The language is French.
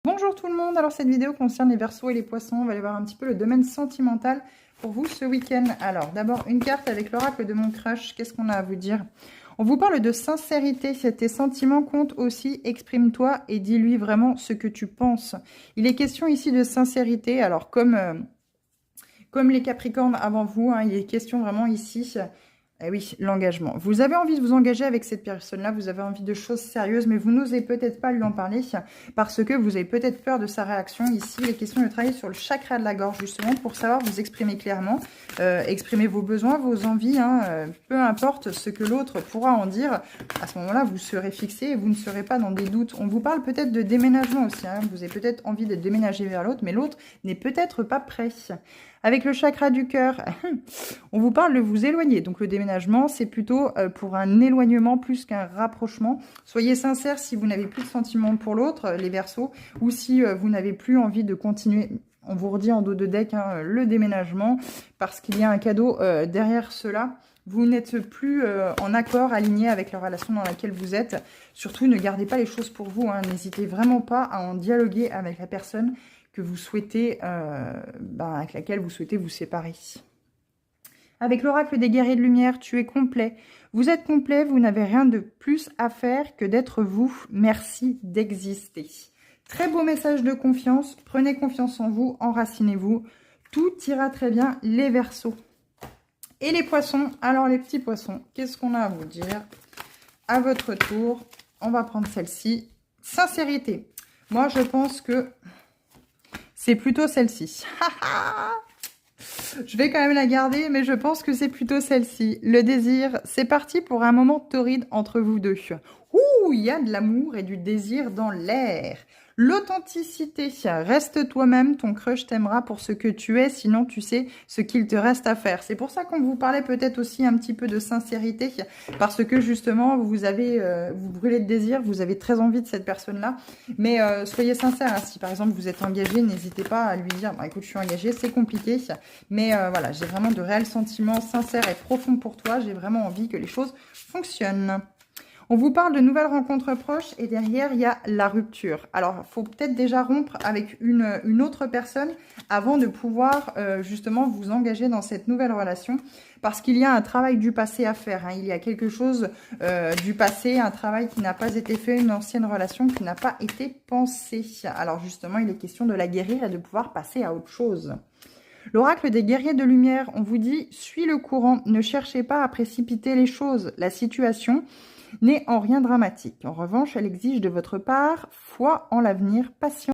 Bonjour tout le monde, alors cette vidéo concerne les Verseaux et les Poissons. On va aller voir un petit peu le domaine sentimental pour vous ce week-end. Alors d'abord une carte avec l'oracle de mon crush, qu'est-ce qu'on a à vous dire? On vous parle de sincérité, tes sentiments comptent aussi, exprime-toi et dis-lui vraiment ce que tu penses. Il est question ici de sincérité, alors comme les Capricornes avant vous, hein, il est question vraiment ici... Eh oui, l'engagement. Vous avez envie de vous engager avec cette personne-là, vous avez envie de choses sérieuses, mais vous n'osez peut-être pas lui en parler parce que vous avez peut-être peur de sa réaction. Ici, il est question de travailler sur le chakra de la gorge, justement, pour savoir vous exprimer clairement, exprimer vos besoins, vos envies, hein, peu importe ce que l'autre pourra en dire. À ce moment-là, vous serez fixé et vous ne serez pas dans des doutes. On vous parle peut-être de déménagement aussi, hein. Vous avez peut-être envie de déménager vers l'autre, mais l'autre n'est peut-être pas prêt. Avec le chakra du cœur, on vous parle de vous éloigner. Donc le déménagement, c'est plutôt pour un éloignement plus qu'un rapprochement. Soyez sincères si vous n'avez plus de sentiments pour l'autre, les Verseaux, ou si vous n'avez plus envie de continuer. On vous redit en dos de deck hein, le déménagement, parce qu'il y a un cadeau derrière cela. Vous n'êtes plus en accord, aligné avec la relation dans laquelle vous êtes. Surtout, ne gardez pas les choses pour vous. Hein. N'hésitez vraiment pas à en dialoguer avec la personne que vous souhaitez, avec laquelle vous souhaitez vous séparer. Avec l'oracle des guerriers de lumière, tu es complet. Vous êtes complet, vous n'avez rien de plus à faire que d'être vous. Merci d'exister. Très beau message de confiance. Prenez confiance en vous, enracinez-vous. Tout ira très bien, les Verseaux. Et les Poissons, alors les petits Poissons, qu'est-ce qu'on a à vous dire? À votre tour, on va prendre celle-ci. Sincérité. Moi, je pense que c'est plutôt celle-ci. Je vais quand même la garder, mais je pense que c'est plutôt celle-ci. Le désir, c'est parti pour un moment torride entre vous deux. Ouh, il y a de l'amour et du désir dans l'air. L'authenticité, reste toi-même, ton crush t'aimera pour ce que tu es, sinon tu sais ce qu'il te reste à faire. C'est pour ça qu'on vous parlait peut-être aussi un petit peu de sincérité, parce que justement, vous brûlez de désir, vous avez très envie de cette personne-là, mais soyez sincère, hein. Si par exemple vous êtes engagé, n'hésitez pas à lui dire, bah, écoute, je suis engagée, c'est compliqué, mais voilà, j'ai vraiment de réels sentiments sincères et profonds pour toi, j'ai vraiment envie que les choses fonctionnent. On vous parle de nouvelles rencontres proches et derrière, il y a la rupture. Alors, il faut peut-être déjà rompre avec une autre personne avant de pouvoir justement vous engager dans cette nouvelle relation parce qu'il y a un travail du passé à faire. Hein. Il y a quelque chose du passé, un travail qui n'a pas été fait, une ancienne relation qui n'a pas été pensée. Alors justement, il est question de la guérir et de pouvoir passer à autre chose. L'oracle des guerriers de lumière, on vous dit, suis le courant, ne cherchez pas à précipiter les choses. La situation n'est en rien dramatique. En revanche, elle exige de votre part foi en l'avenir, patience.